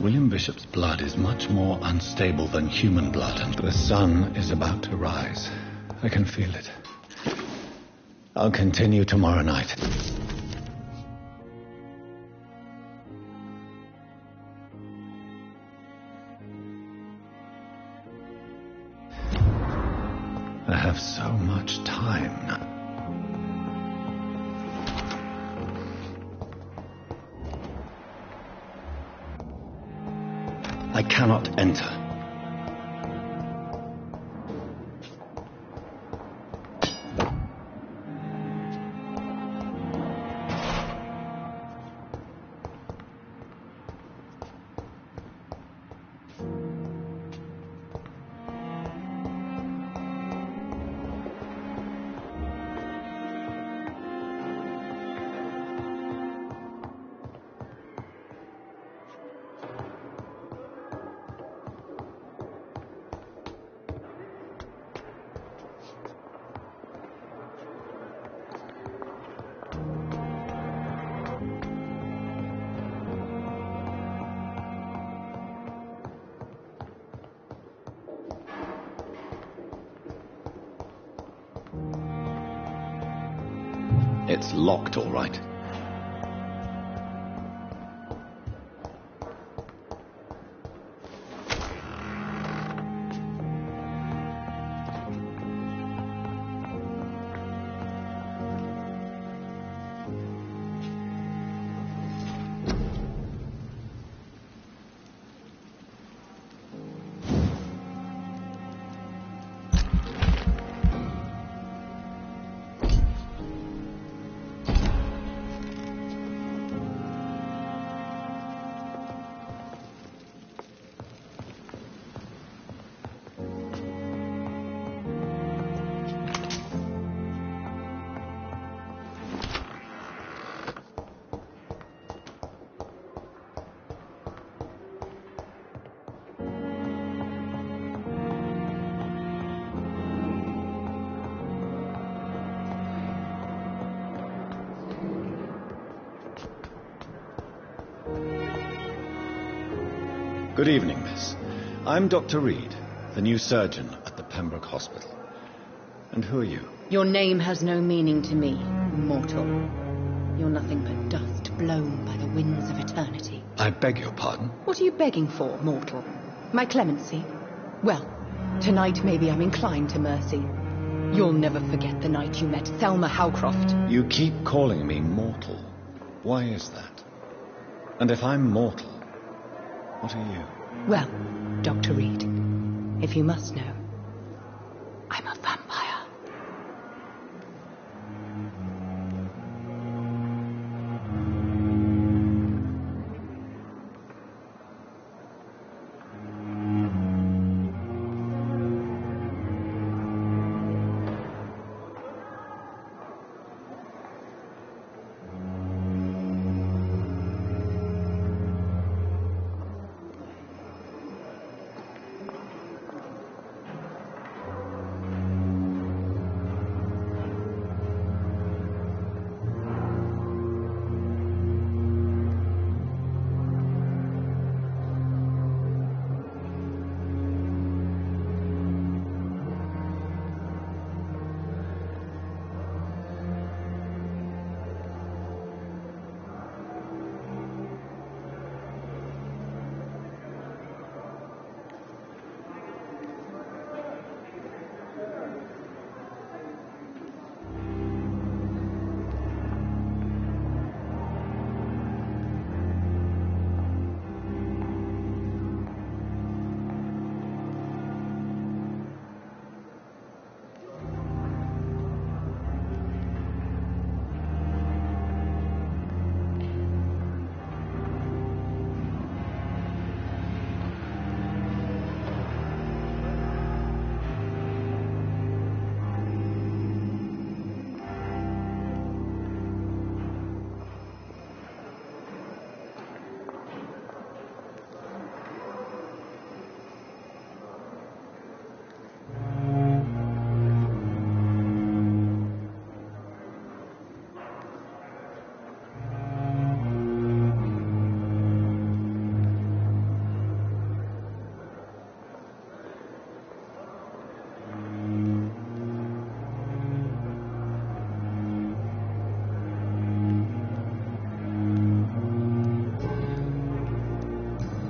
William Bishop's blood is much more unstable than human blood, and the sun is about to rise. I can feel it. I'll continue tomorrow night. I have so much time now. I cannot enter. It's locked, all right. Good evening, miss. I'm Dr. Reed, the new surgeon at the Pembroke Hospital. And who are you? Your name has no meaning to me, mortal. You're nothing but dust blown by the winds of eternity. I beg your pardon? What are you begging for, mortal? My clemency? Well, tonight maybe I'm inclined to mercy. You'll never forget the night you met Thelma Howcroft. You keep calling me mortal. Why is that? And if I'm mortal, what are you? Well, Dr. Reed, if you must know, I'm a vampire.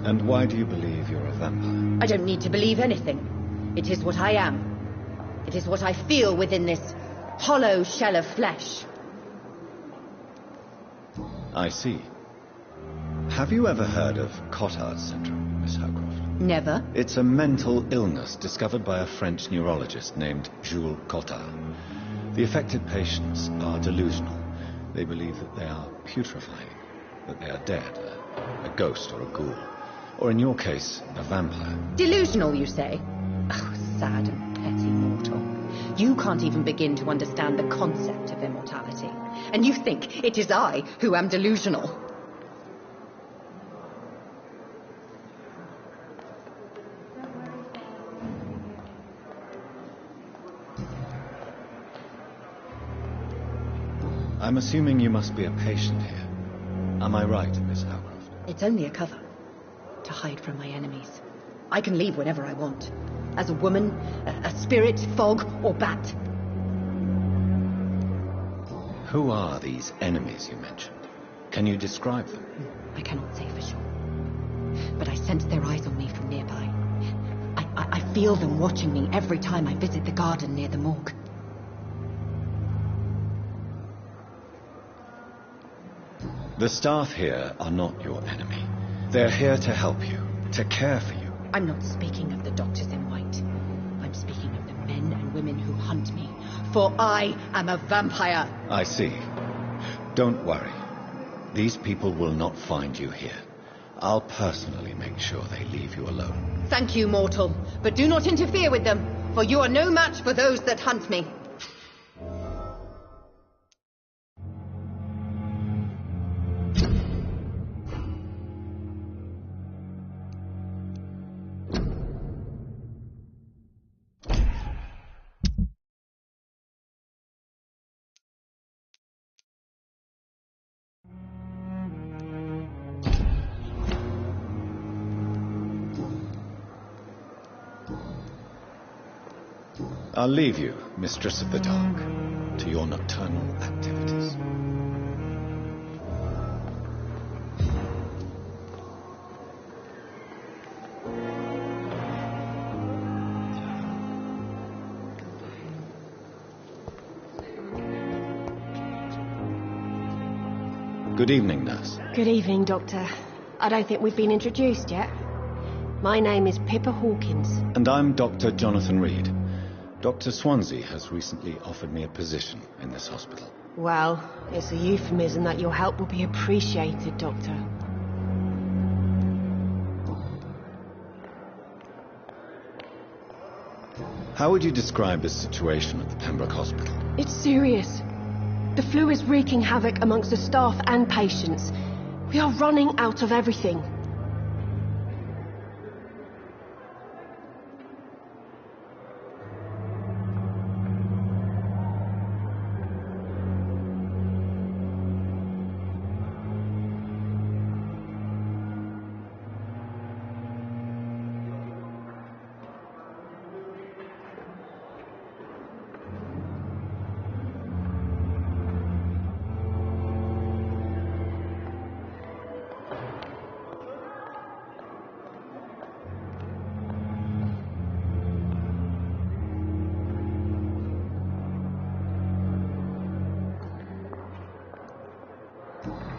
And why do you believe you're a vampire? I don't need to believe anything. It is what I am. It is what I feel within this hollow shell of flesh. I see. Have you ever heard of Cotard's syndrome, Miss Howcroft? Never. It's a mental illness discovered by a French neurologist named Jules Cotard. The affected patients are delusional. They believe that they are putrefying, that they are dead, a ghost or a ghoul. Or in your case, a vampire. Delusional, you say? Oh, sad and petty mortal. You can't even begin to understand the concept of immortality. And you think it is I who am delusional. I'm assuming you must be a patient here. Am I right, Miss Howcroft? It's only a cover. To hide from my enemies. I can leave whenever I want. As a woman, a spirit, fog, or bat. Who are these enemies you mentioned? Can you describe them? I cannot say for sure. But I sense their eyes on me from nearby. I feel them watching me every time I visit the garden near the morgue. The staff here are not your enemy. They're here to help you, to care for you. I'm not speaking of the doctors in white. I'm speaking of the men and women who hunt me. For I am a vampire. I see. Don't worry. These people will not find you here. I'll personally make sure they leave you alone. Thank you, mortal. But do not interfere with them, for you are no match for those that hunt me. I'll leave you, Mistress of the Dark, to your nocturnal activities. Good evening, nurse. Good evening, Doctor. I don't think we've been introduced yet. My name is Pippa Hawkins. And I'm Dr. Jonathan Reed. Dr. Swansea has recently offered me a position in this hospital. Well, it's a euphemism that your help will be appreciated, Doctor. How would you describe the situation at the Pembroke Hospital? It's serious. The flu is wreaking havoc amongst the staff and patients. We are running out of everything.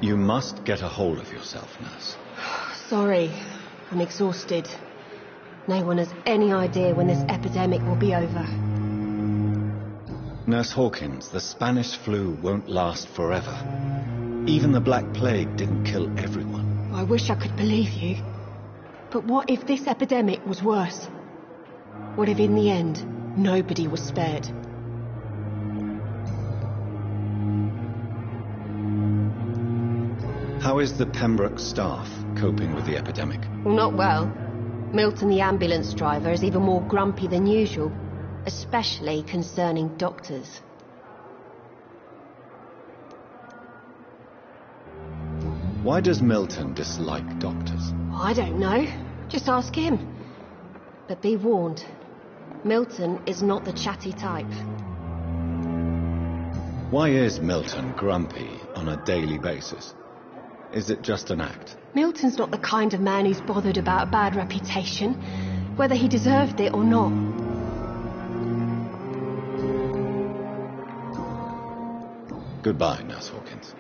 You must get a hold of yourself, nurse. Sorry, I'm exhausted. No one has any idea when this epidemic will be over. Nurse Hawkins, the Spanish flu won't last forever. Even the Black Plague didn't kill everyone. I wish I could believe you. But what if this epidemic was worse? What if in the end, nobody was spared? How is the Pembroke staff coping with the epidemic? Well, not well. Milton, the ambulance driver, is even more grumpy than usual, especially concerning doctors. Why does Milton dislike doctors? I don't know. Just ask him. But be warned, Milton is not the chatty type. Why is Milton grumpy on a daily basis? Is it just an act? Milton's not the kind of man who's bothered about a bad reputation, whether he deserved it or not. Goodbye, Nurse Hawkins.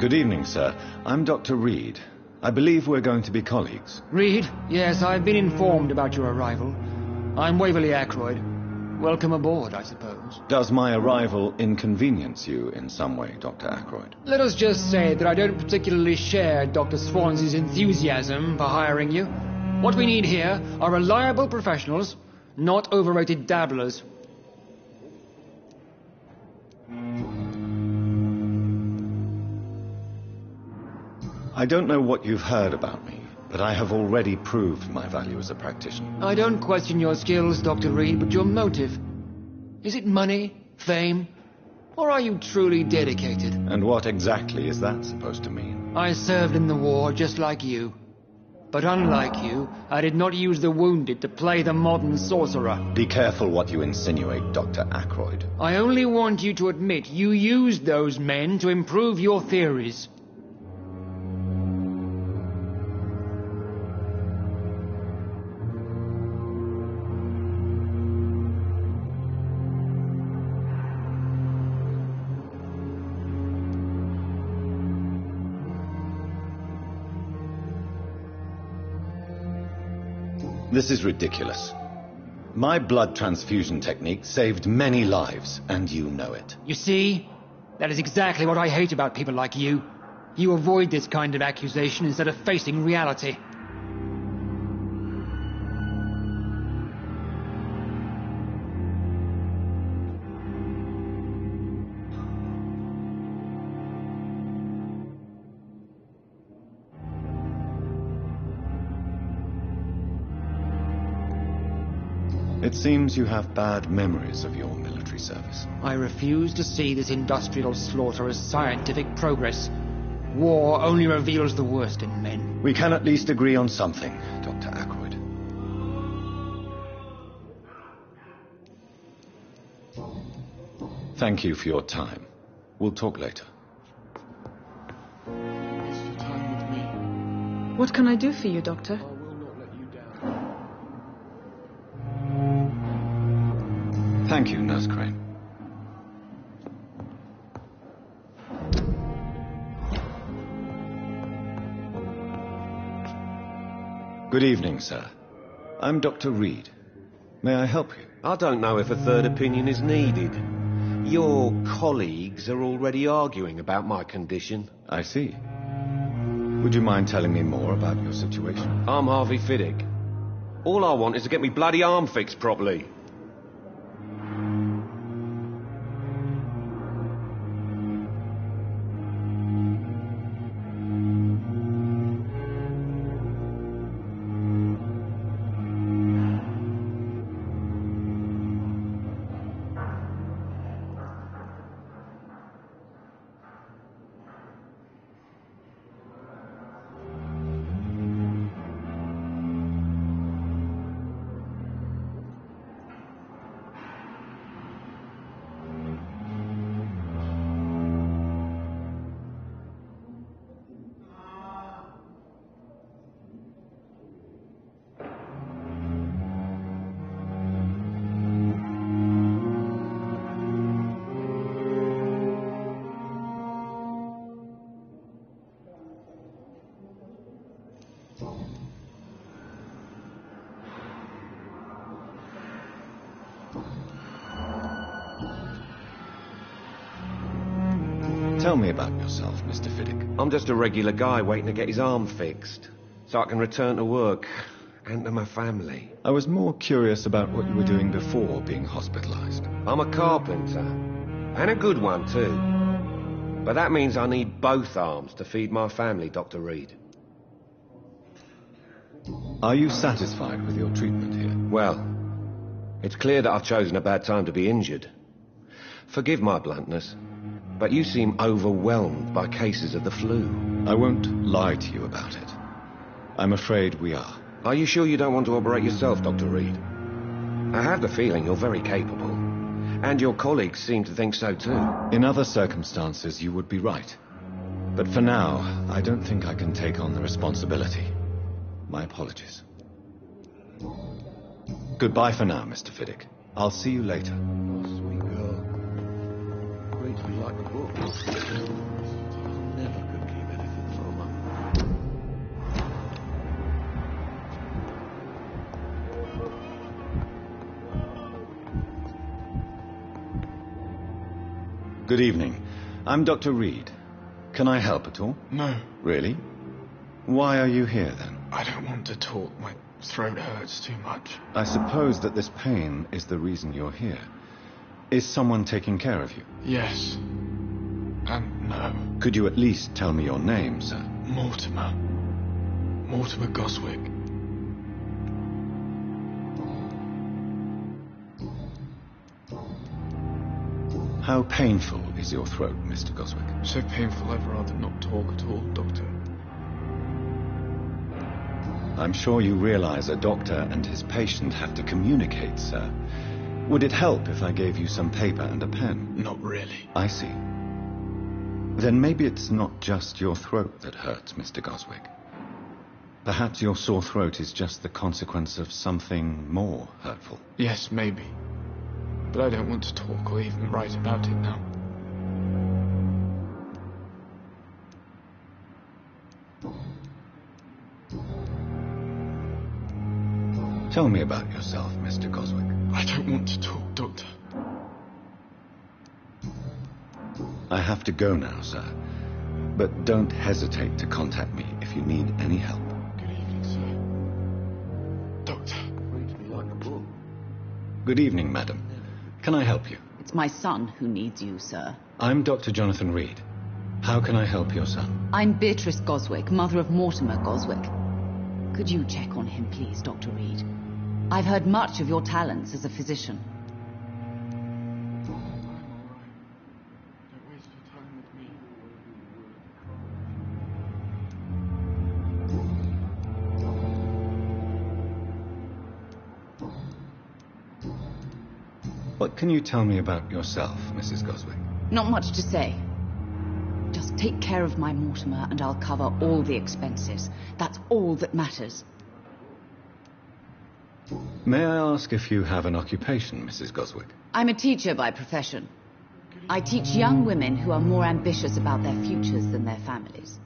Good evening, sir. I'm Dr. Reed. I believe we're going to be colleagues. Reed? Yes, I've been informed about your arrival. I'm Waverly Ackroyd. Welcome aboard, I suppose. Does my arrival inconvenience you in some way, Dr. Ackroyd? Let us just say that I don't particularly share Dr. Swansea's enthusiasm for hiring you. What we need here are reliable professionals, not overrated dabblers. I don't know what you've heard about me, but I have already proved my value as a practitioner. I don't question your skills, Dr. Reed, but your motive. Is it money, fame, or are you truly dedicated? And what exactly is that supposed to mean? I served in the war just like you. But unlike you, I did not use the wounded to play the modern sorcerer. Be careful what you insinuate, Dr. Ackroyd. I only want you to admit you used those men to improve your theories. This is ridiculous. My blood transfusion technique saved many lives, and you know it. You see? That is exactly what I hate about people like you. You avoid this kind of accusation instead of facing reality. It seems you have bad memories of your military service. I refuse to see this industrial slaughter as scientific progress. War only reveals the worst in men. We can at least agree on something, Dr. Ackroyd. Thank you for your time. We'll talk later. What can I do for you, Doctor? Thank you, Nurse Crane. Good evening, sir. I'm Dr. Reed. May I help you? I don't know if a third opinion is needed. Your colleagues are already arguing about my condition. I see. Would you mind telling me more about your situation? I'm Harvey Fiddick. All I want is to get me bloody arm fixed properly. Tell me about yourself, Mr. Fiddick. I'm just a regular guy waiting to get his arm fixed, so I can return to work. and to my family. I was more curious about what you were doing before being hospitalized. I'm a carpenter, and a good one too. But that means I need both arms to feed my family, Dr. Reed. Are you satisfied with your treatment here? Well, it's clear that I've chosen a bad time to be injured. Forgive my bluntness, but you seem overwhelmed by cases of the flu. I won't lie to you about it. I'm afraid we are. Are you sure you don't want to operate yourself, Dr. Reed? I have the feeling you're very capable, and your colleagues seem to think so too. In other circumstances, you would be right. But for now, I don't think I can take on the responsibility. My apologies. Goodbye for now, Mr. Fiddick. I'll see you later. Oh, sweet girl. Reads me like a book. Never could keep anything from her. Good evening. I'm Dr. Reed. Can I help at all? No, Really? Why are you here, then? I don't want to talk. My throat hurts too much. I suppose that this pain is the reason you're here. Is someone taking care of you? Yes. And no. Could you at least tell me your name, sir? Mortimer. Mortimer Goswick. How painful is your throat, Mr. Goswick? So painful I'd rather not talk at all, Doctor. I'm sure you realize a doctor and his patient have to communicate, sir. Would it help if I gave you some paper and a pen? Not really. I see. Then maybe it's not just your throat that hurts, Mr. Goswick. Perhaps your sore throat is just the consequence of something more hurtful. Yes, maybe. But I don't want to talk or even write about it now. Tell me about yourself, Mr. Goswick. I don't want to talk, Doctor. I have to go now, sir. But don't hesitate to contact me if you need any help. Good evening, sir. Doctor. Reads me like a book. Good evening, madam. Can I help you? It's my son who needs you, sir. I'm Dr. Jonathan Reed. How can I help your son? I'm Beatrice Goswick, mother of Mortimer Goswick. Could you check on him, please, Dr. Reed? I've heard much of your talents as a physician. I'm all right. Don't waste your time with me. What can you tell me about yourself, Mrs. Goswick? Not much to say. Just take care of my Mortimer and I'll cover all the expenses. That's all that matters. May I ask if you have an occupation, Mrs. Goswick? I'm a teacher by profession. I teach young women who are more ambitious about their futures than their families.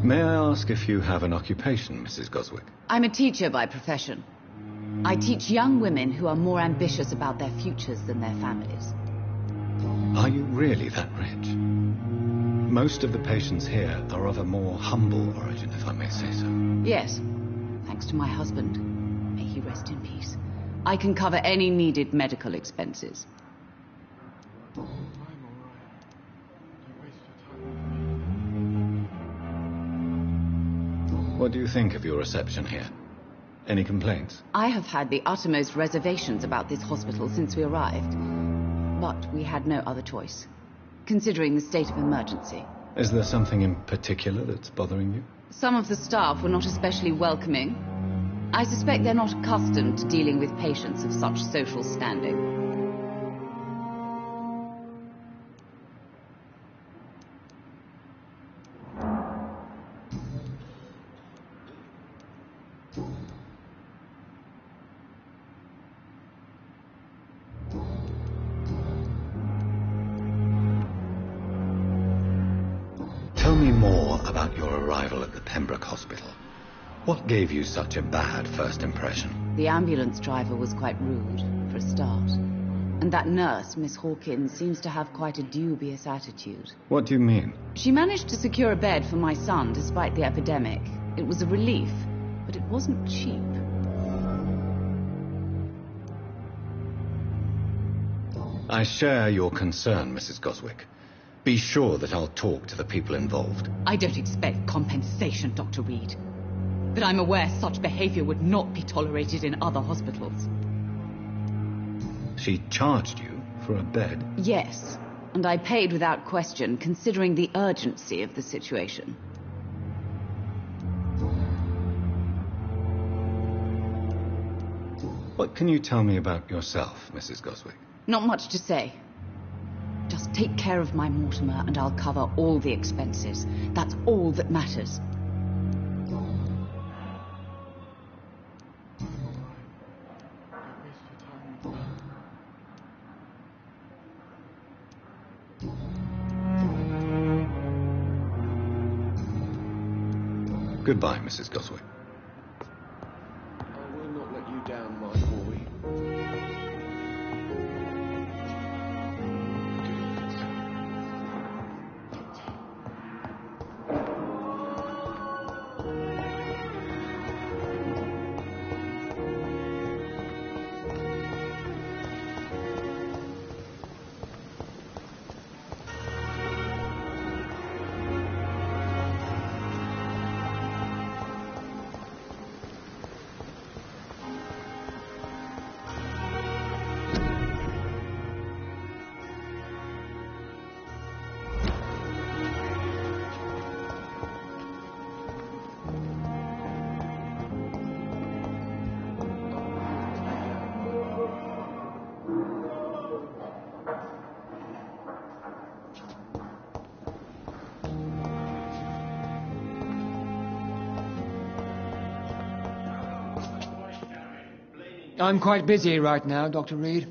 May I ask if you have an occupation, Mrs. Goswick? I'm a teacher by profession. I teach young women who are more ambitious about their futures than their families. Are you really that rich? Most of the patients here are of a more humble origin, if I may say so. Yes, thanks to my husband. May he rest in peace. I can cover any needed medical expenses. I'm all right. Don't waste your time with me. What do you think of your reception here? Any complaints? I have had the uttermost reservations about this hospital since we arrived. But we had no other choice, considering the state of emergency. Is there something in particular that's bothering you? Some of the staff were not especially welcoming. I suspect they're not accustomed to dealing with patients of such social standing. Tell me more about your arrival at the Pembroke Hospital. What gave you such a bad first impression? The ambulance driver was quite rude, for a start. And that nurse, Miss Hawkins, seems to have quite a dubious attitude. What do you mean? She managed to secure a bed for my son despite the epidemic. It was a relief, but it wasn't cheap. I share your concern, Mrs. Goswick. Be sure that I'll talk to the people involved. I don't expect compensation, Dr. Reed. But I'm aware such behavior would not be tolerated in other hospitals. She charged you for a bed? Yes, and I paid without question, considering the urgency of the situation. What can you tell me about yourself, Mrs. Goswick? Not much to say. Just take care of my Mortimer and I'll cover all the expenses. That's all that matters. Goodbye, Mrs. Goswick. I will not let you down, my boy. I'm quite busy right now, Dr. Reed.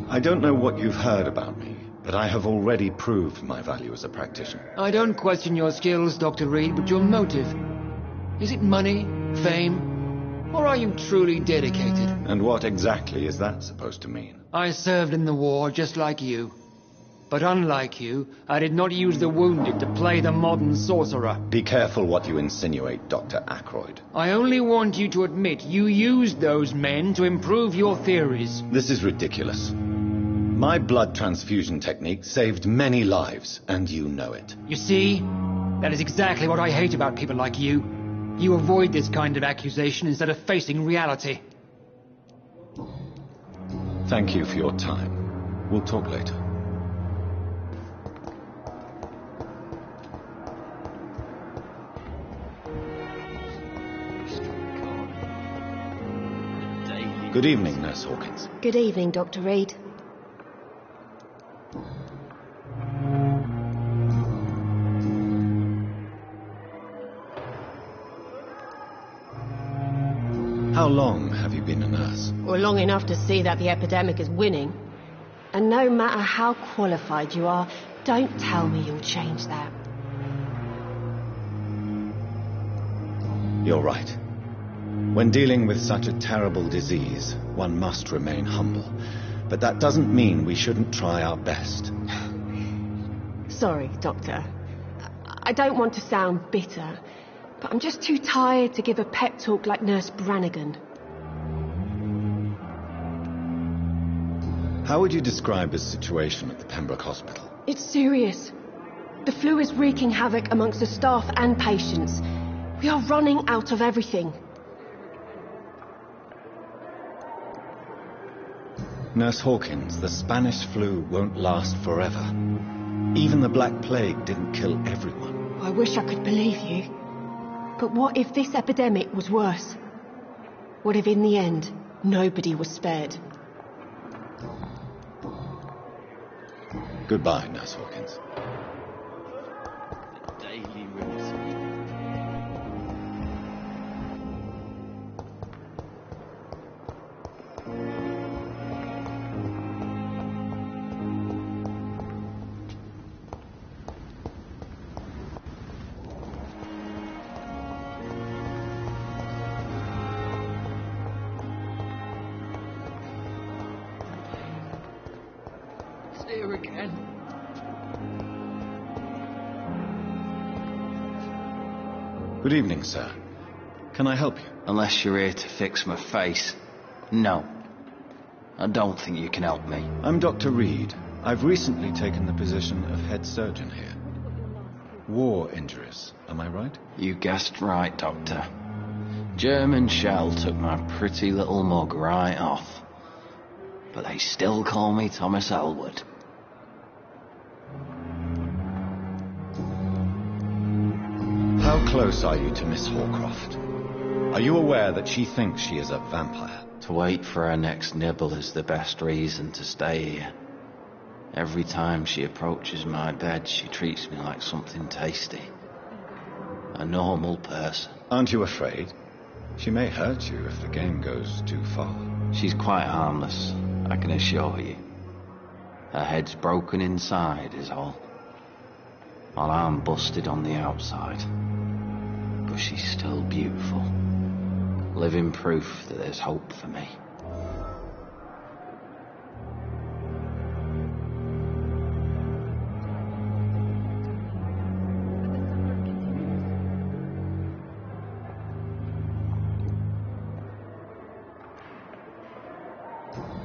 I don't know what you've heard about me, but I have already proved my value as a practitioner. I don't question your skills, Dr. Reed, but your motive. Is it money, fame, or are you truly dedicated? And what exactly is that supposed to mean? I served in the war just like you. But unlike you, I did not use the wounded to play the modern sorcerer. Be careful what you insinuate, Dr. Ackroyd. I only want you to admit you used those men to improve your theories. This is ridiculous. My blood transfusion technique saved many lives, and you know it. You see? That is exactly what I hate about people like you. You avoid this kind of accusation instead of facing reality. Thank you for your time. We'll talk later. Good evening, Nurse Hawkins. Good evening, Dr. Reed. How long have you been a nurse? Well, long enough to see that the epidemic is winning. And no matter how qualified you are, don't tell me you'll change that. You're right. When dealing with such a terrible disease, one must remain humble. But that doesn't mean we shouldn't try our best. Sorry, Doctor. I don't want to sound bitter, but I'm just too tired to give a pep talk like Nurse Brannigan. How would you describe the situation at the Pembroke Hospital? It's serious. The flu is wreaking havoc amongst the staff and patients. We are running out of everything. Nurse Hawkins, the Spanish flu won't last forever. Even the Black Plague didn't kill everyone. I wish I could believe you. But what if this epidemic was worse? What if in the end, nobody was spared? Goodbye, Nurse Hawkins. The Daily Rose. here again. Good evening, sir. Can I help you? Unless you're here to fix my face. No. I don't think you can help me. I'm Dr. Reed. I've recently taken the position of head surgeon here. War injuries, am I right? You guessed right, Doctor. German shell took my pretty little mug right off. But they still call me Thomas Elwood. How close are you to Miss Horcroft? Are you aware that she thinks she is a vampire? To wait for her next nibble is the best reason to stay here. Every time she approaches my bed, she treats me like something tasty. A normal person. Aren't you afraid? She may hurt you if the game goes too far. She's quite harmless, I can assure you. Her head's broken inside is all. While I'm busted on the outside. But she's still beautiful. Living proof that there's hope for me.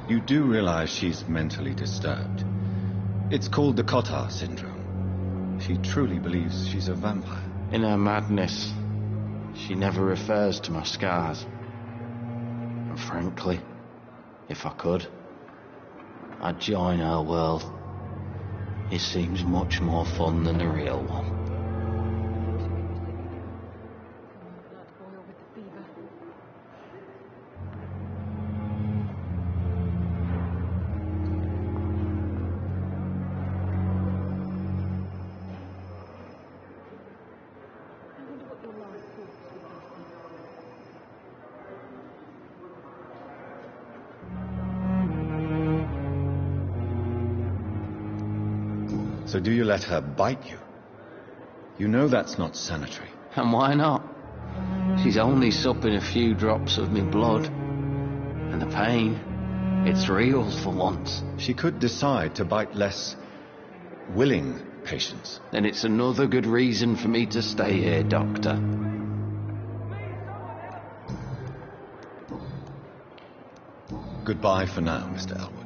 You do realize she's mentally disturbed. It's called the Cotard syndrome. She truly believes she's a vampire. In her madness, she never refers to my scars. And frankly, if I could, I'd join her world. It seems much more fun than the real one. So do you let her bite you? You know that's not sanitary. And why not? She's only supping a few drops of me blood. And the pain, it's real for once. She could decide to bite less willing patients. Then it's another good reason for me to stay here, Doctor. Goodbye for now, Mr. Elwood.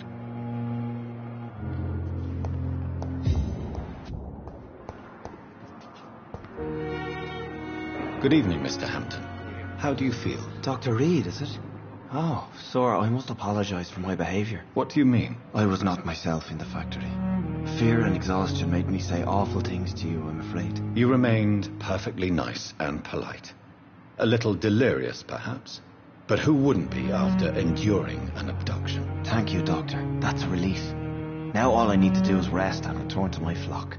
Good evening, Mr. Hampton. How do you feel? Dr. Reed, is it? Oh, sir, I must apologize for my behavior. What do you mean? I was not myself in the factory. Fear and exhaustion made me say awful things to you, I'm afraid. You remained perfectly nice and polite. A little delirious, perhaps. But who wouldn't be after enduring an abduction? Thank you, Doctor. That's a relief. Now all I need to do is rest and return to my flock.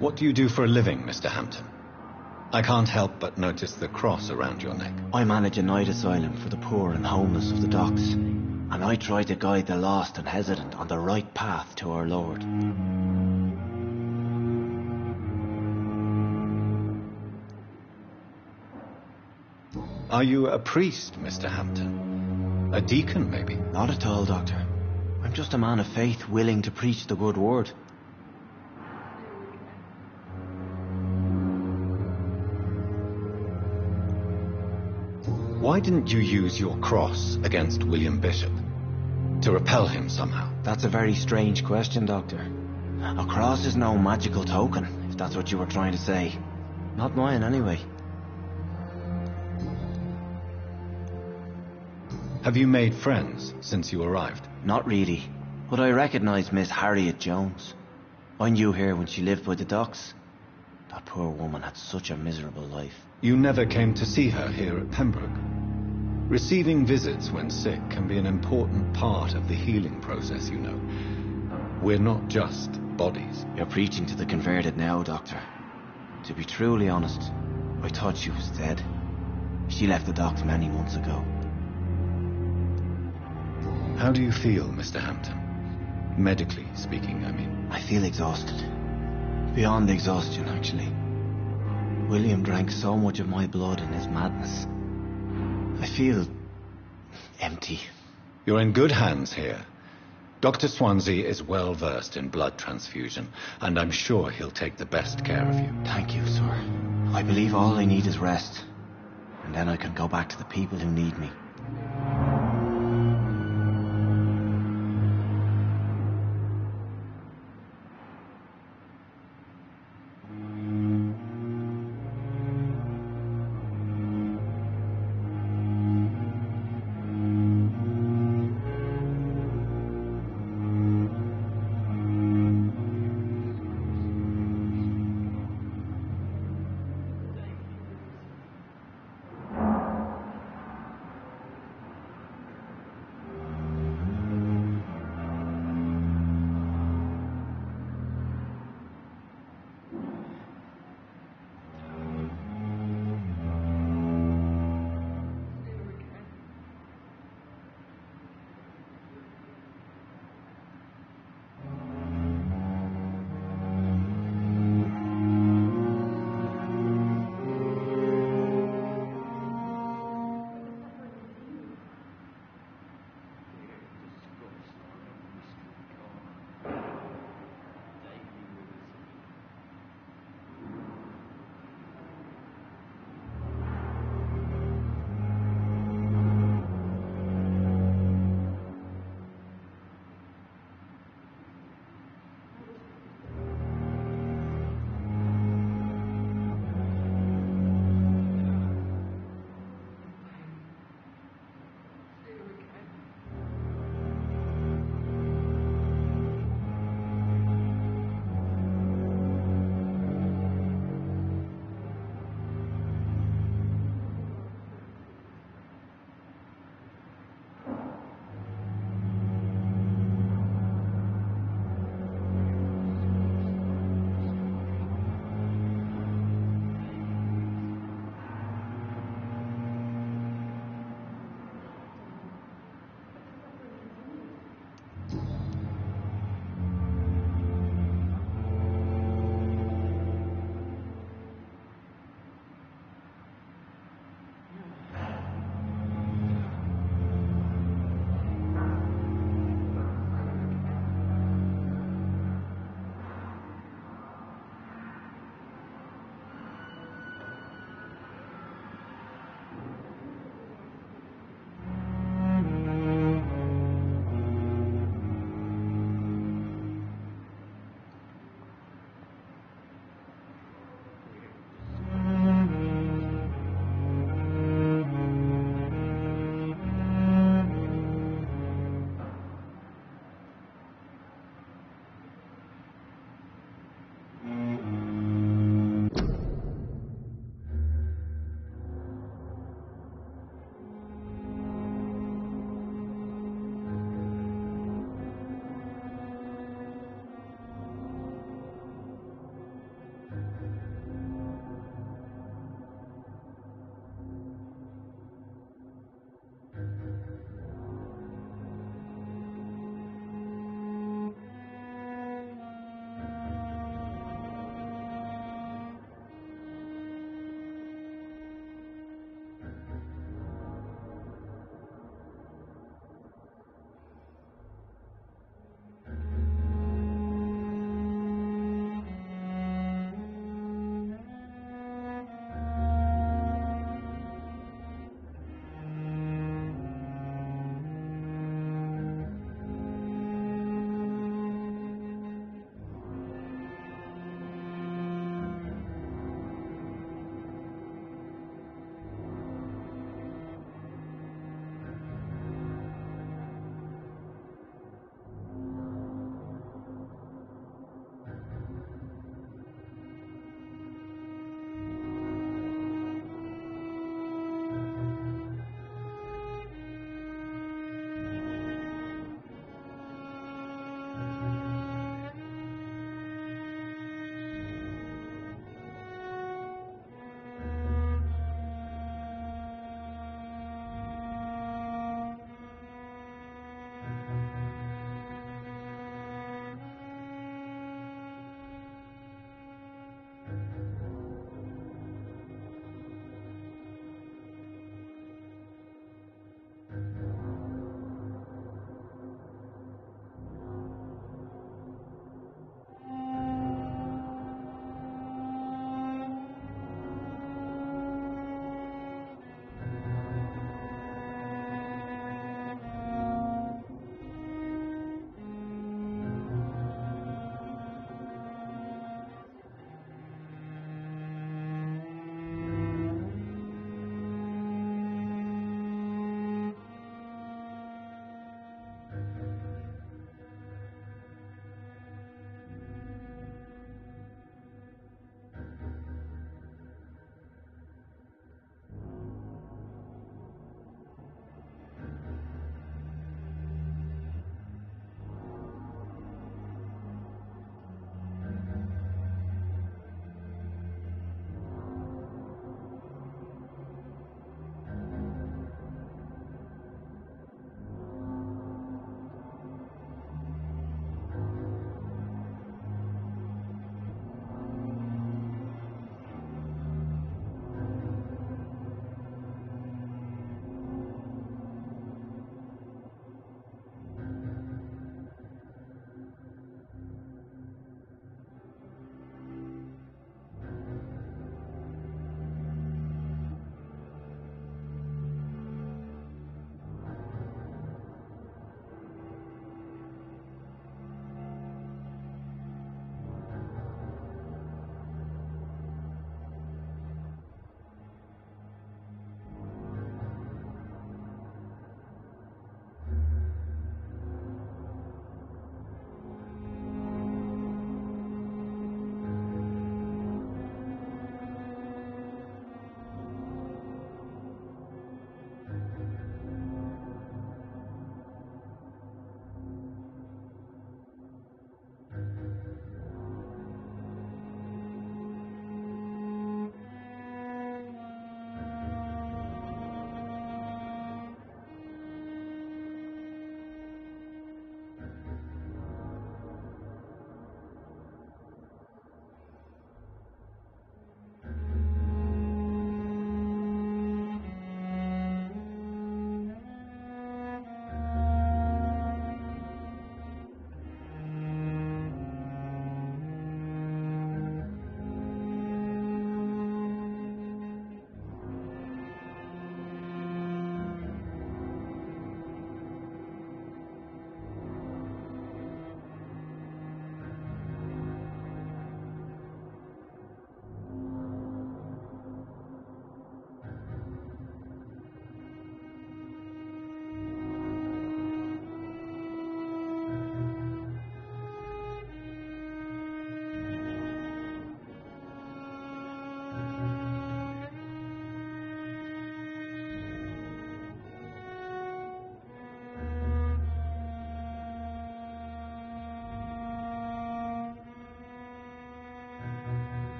What do you do for a living, Mr. Hampton? I can't help but notice the cross around your neck. I manage a night asylum for the poor and homeless of the docks, and I try to guide the lost and hesitant on the right path to our Lord. Are you a priest, Mr. Hampton? A deacon, maybe? Not at all, Doctor. I'm just a man of faith willing to preach the good word. Why didn't you use your cross against William Bishop? To repel him somehow? That's a very strange question, Doctor. A cross is no magical token, if that's what you were trying to say. Not mine, anyway. Have you made friends since you arrived? Not really, but I recognize Miss Harriet Jones. I knew her when she lived by the docks. That poor woman had such a miserable life. You never came to see her here at Pembroke. Receiving visits when sick can be an important part of the healing process, you know. We're not just bodies. You're preaching to the converted now, Doctor. To be truly honest, I thought she was dead. She left the docks many months ago. How do you feel, Mr. Hampton? Medically speaking, I mean. I feel exhausted. Beyond exhaustion, actually. William drank so much of my blood in his madness. I feel empty. You're in good hands here. Dr. Swansea is well versed in blood transfusion, and I'm sure he'll take the best care of you. Thank you, sir. I believe all I need is rest, and then I can go back to the people who need me.